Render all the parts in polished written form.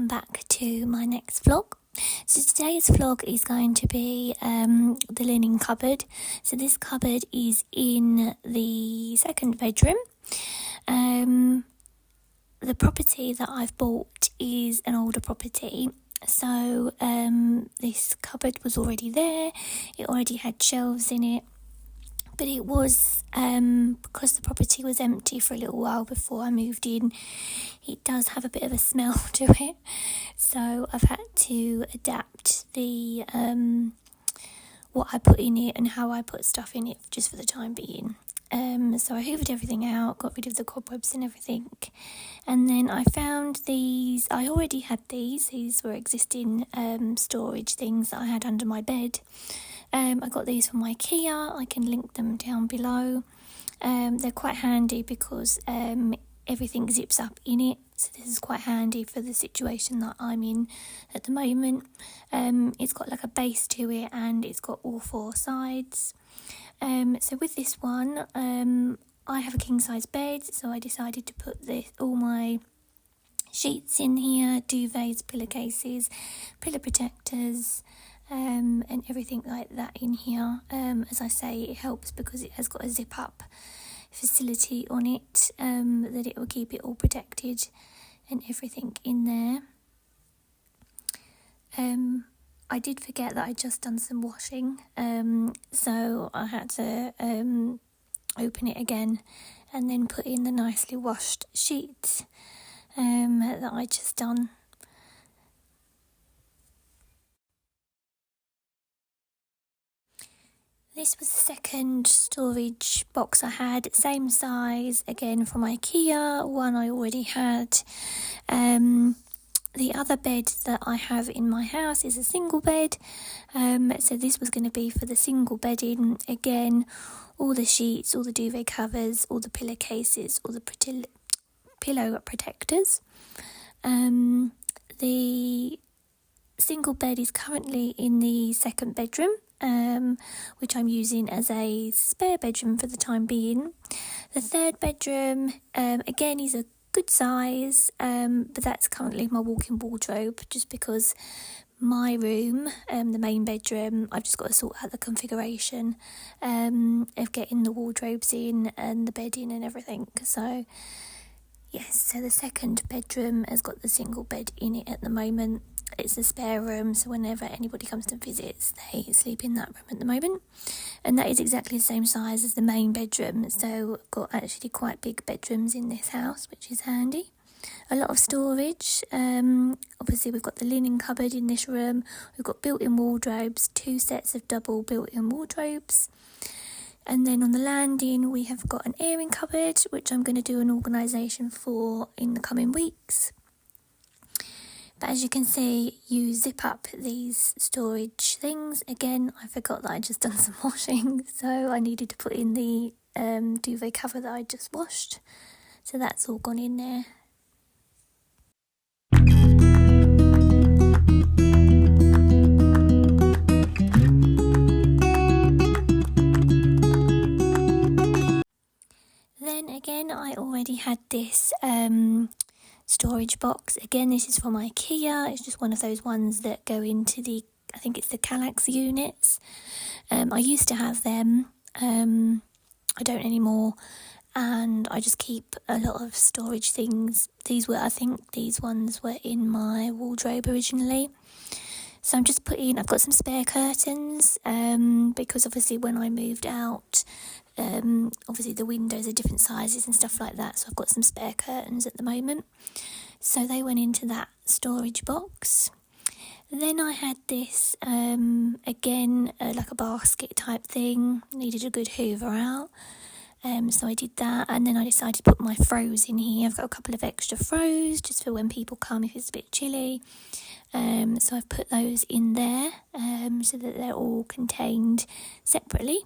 back to my next vlog. So today's vlog is going to be the linen cupboard. So this cupboard is in the second bedroom. The property that I've bought is an older property. So this cupboard was already there. It already had shelves in it. But it was, because the property was empty for a little while before I moved in, it does have a bit of a smell to it. So I've had to adapt the what I put in it and how I put stuff in it just for the time being. So I hoovered everything out, got rid of the cobwebs and everything. And then I found these. I already had these. These were existing storage things that I had under my bed. I got these from Ikea. I can link them down below. They're quite handy because everything zips up in it. So this is quite handy for the situation that I'm in at the moment. It's got like a base to it and it's got all four sides. So with this one, I have a king size bed. So I decided to put all my sheets in here, duvets, pillowcases, pillow protectors, and everything like that in here. As I say, it helps because it has got a zip up facility on it, that it will keep it all protected and everything in there. I did forget that I'd just done some washing, so I had to open it again and then put in the nicely washed sheets that I just done. This was the second storage box I had, same size, again from Ikea, one I already had. The other bed that I have in my house is a single bed, so this was going to be for the single bedding. Again, all the sheets, all the duvet covers, all the pillowcases, all the pillow protectors. The single bed is currently in the second bedroom, which I'm using as a spare bedroom for the time being. The third bedroom, again, is a good size, but that's currently my walk-in wardrobe, just because my room, the main bedroom, I've just got to sort out the configuration of getting the wardrobes in and the bed in and everything. So yes, so the second bedroom has got the single bed in it at the moment. It's a spare room, so whenever anybody comes to visit, they sleep in that room at the moment. And that is exactly the same size as the main bedroom, so I've got actually quite big bedrooms in this house, which is handy. A lot of storage. Obviously we've got the linen cupboard in this room. We've got built-in wardrobes, 2 sets of double built-in wardrobes. And then on the landing we have got an airing cupboard, which I'm going to do an organisation for in the coming weeks. But as you can see, you zip up these storage things. Again, I forgot that I'd just done some washing, so I needed to put in the duvet cover that I just washed. So that's all gone in there. Then again, I already had this storage box. Again, this is from Ikea. It's just one of those ones that go into the, I think it's the Kallax units. I used to have them. I don't anymore. And I just keep a lot of storage things. I think these ones were in my wardrobe originally. So I'm just I've got some spare curtains, because obviously when I moved out, obviously the windows are different sizes and stuff like that, so I've got some spare curtains at the moment, so they went into that storage box. Then I had this again, like a basket type thing, needed a good hoover out, so I did that. And then I decided to put my throws in here. I've got a couple of extra throws just for when people come if it's a bit chilly, so I've put those in there, so that they're all contained separately.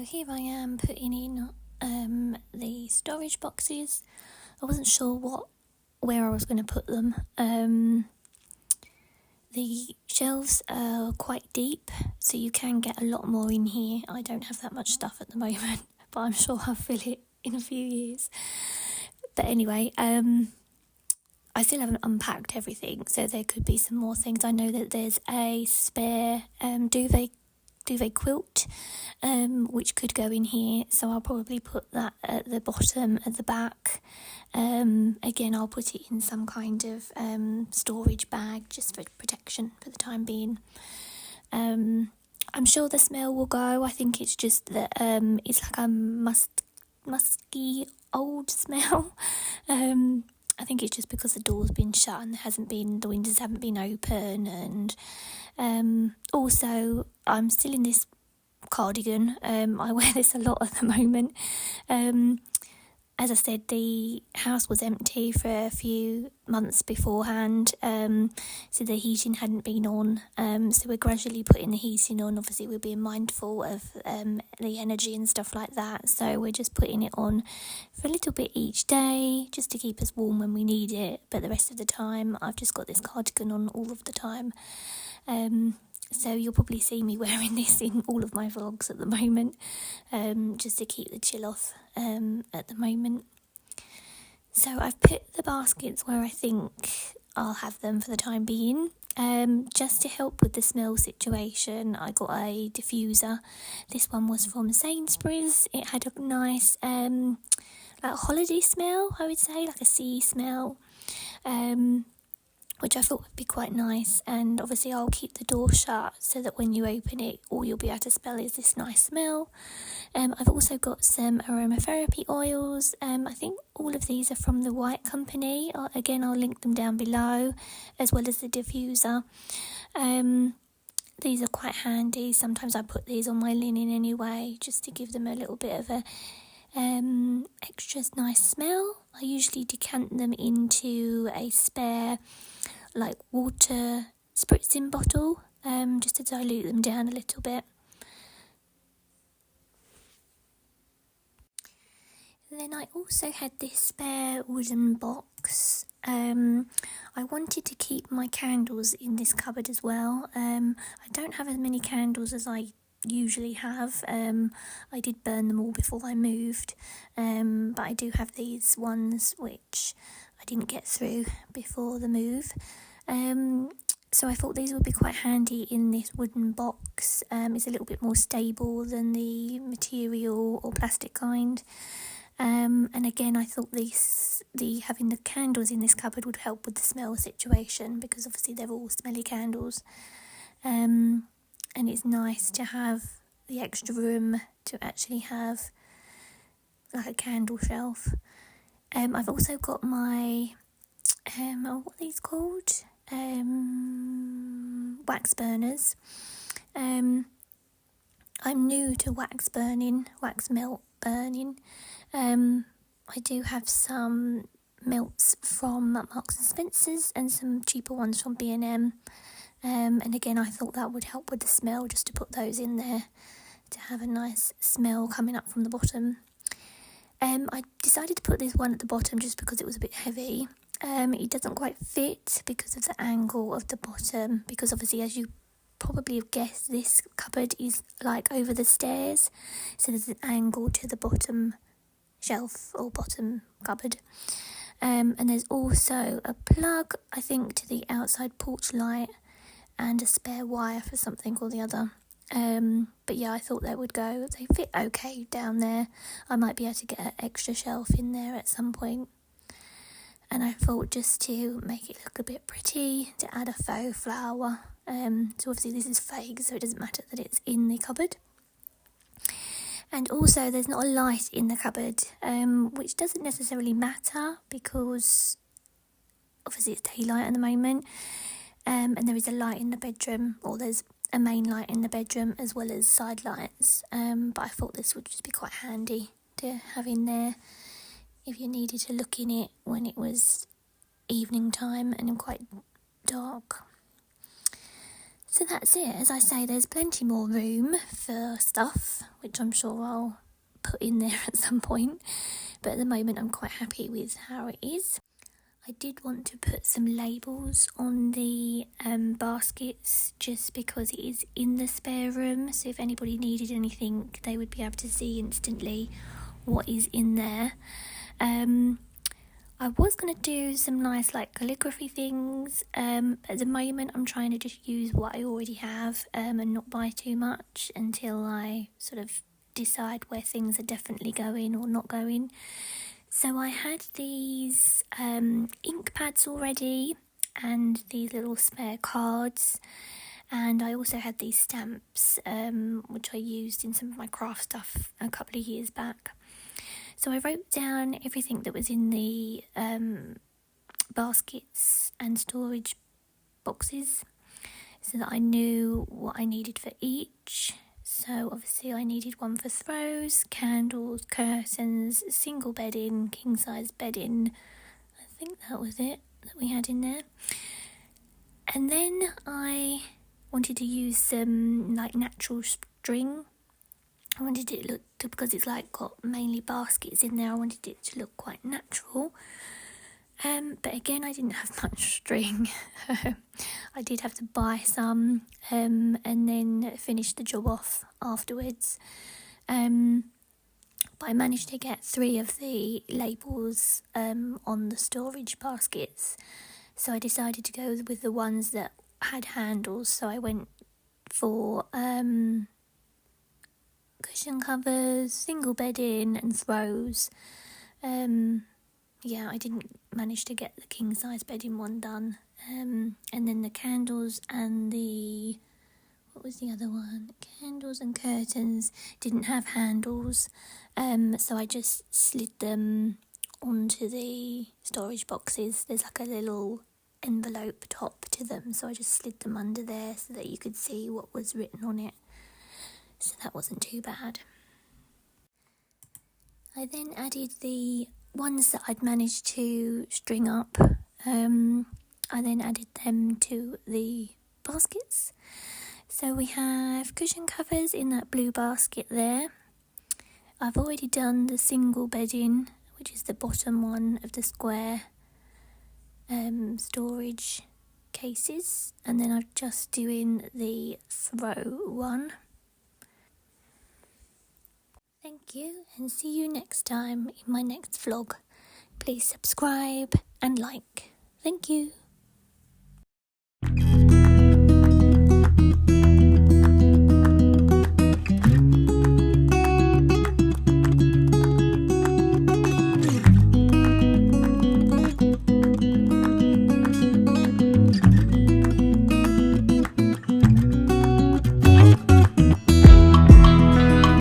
here I am putting in the storage boxes. I wasn't sure where I was going to put them. The shelves are quite deep, so you can get a lot more in here. I don't have that much stuff at the moment, but I'm sure I'll fill it in a few years. But anyway, I still haven't unpacked everything, so there could be some more things. I know that there's a spare duvet quilt, which could go in here, so I'll probably put that at the bottom at the back. Again, I'll put it in some kind of storage bag just for protection for the time being. I'm sure the smell will go. I think it's just that it's like a musky old smell. I think it's just because the door's been shut and the windows haven't been open, and also I'm still in this cardigan. I wear this a lot at the moment. As I said, the house was empty for a few months beforehand, so the heating hadn't been on. So we're gradually putting the heating on. Obviously, we're being mindful of the energy and stuff like that. So we're just putting it on for a little bit each day, just to keep us warm when we need it. But the rest of the time, I've just got this cardigan on all of the time. So you'll probably see me wearing this in all of my vlogs at the moment, just to keep the chill off at the moment. So I've put the baskets where I think I'll have them for the time being. Just to help with the smell situation, I got a diffuser. This one was from Sainsburys. It had a nice like holiday smell, I would say, like a sea smell. Which I thought would be quite nice, and obviously I'll keep the door shut so that when you open it, all you'll be able to smell is this nice smell. I've also got some aromatherapy oils. I think all of these are from the White Company. Again, I'll link them down below, as well as the diffuser. These are quite handy. Sometimes I put these on my linen anyway, just to give them a little bit of a extra nice smell. I usually decant them into a spare like water spritzing bottle, just to dilute them down a little bit. And then I also had this spare wooden box. I wanted to keep my candles in this cupboard as well. I don't have as many candles as I usually have. I did burn them all before I moved, but I do have these ones which I didn't get through before the move. So I thought these would be quite handy in this wooden box. It's a little bit more stable than the material or plastic kind. And again, I thought having the candles in this cupboard would help with the smell situation, because obviously they're all smelly candles. And it's nice to have the extra room to actually have like a candle shelf. I've also got my what are these called? Wax burners. I'm new to wax melt burning. I do have some melts from Marks and Spencer's and some cheaper ones from B&M. And again, I thought that would help with the smell, just to put those in there to have a nice smell coming up from the bottom. I decided to put this one at the bottom just because it was a bit heavy. It doesn't quite fit because of the angle of the bottom, because obviously, as you probably have guessed, this cupboard is like over the stairs, so there's an angle to the bottom shelf or bottom cupboard. And there's also a plug, I think, to the outside porch light, and a spare wire for something or the other. But yeah, I thought they would go. They fit okay down there. I might be able to get an extra shelf in there at some point. And I thought, just to make it look a bit pretty, to add a faux flower. So obviously this is fake, so it doesn't matter that it's in the cupboard. And also there's not a light in the cupboard, which doesn't necessarily matter because obviously it's daylight at the moment. And there is a light in the bedroom, or there's a main light in the bedroom as well as side lights. But I thought this would just be quite handy to have in there if you needed to look in it when it was evening time and quite dark. So that's it. As I say, there's plenty more room for stuff, which I'm sure I'll put in there at some point. But at the moment, I'm quite happy with how it is. I did want to put some labels on the baskets just because it is in the spare room. So if anybody needed anything, they would be able to see instantly what is in there. I was going to do some nice calligraphy things. At the moment I'm trying to just use what I already have and not buy too much until I sort of decide where things are definitely going or not going. So I had these ink pads already and these little spare cards, and I also had these stamps which I used in some of my craft stuff a couple of years back. So I wrote down everything that was in the baskets and storage boxes so that I knew what I needed for each. So obviously I needed one for throws, candles, curtains, single bedding, king size bedding. I think that was it that we had in there. And then I wanted to use some natural string. I wanted it to because it's got mainly baskets in there, I wanted it to look quite natural. But again, I didn't have much string. I did have to buy some and then finish the job off afterwards. But I managed to get 3 of the labels on the storage baskets. So I decided to go with the ones that had handles. So I went for cushion covers, single bedding and throws. I didn't manage to get the king size bedding one done. And then the candles and what was the other one? Candles and curtains didn't have handles. So I just slid them onto the storage boxes. There's a little envelope top to them. So I just slid them under there so that you could see what was written on it. So that wasn't too bad. I then added the ones that I'd managed to string up. I then added them to the baskets. So we have cushion covers in that blue basket there. I've already done the single bedding, which is the bottom one of the square storage cases. And then I'm just doing the throw one. Thank you, and see you next time in my next vlog. Please subscribe and like. Thank you.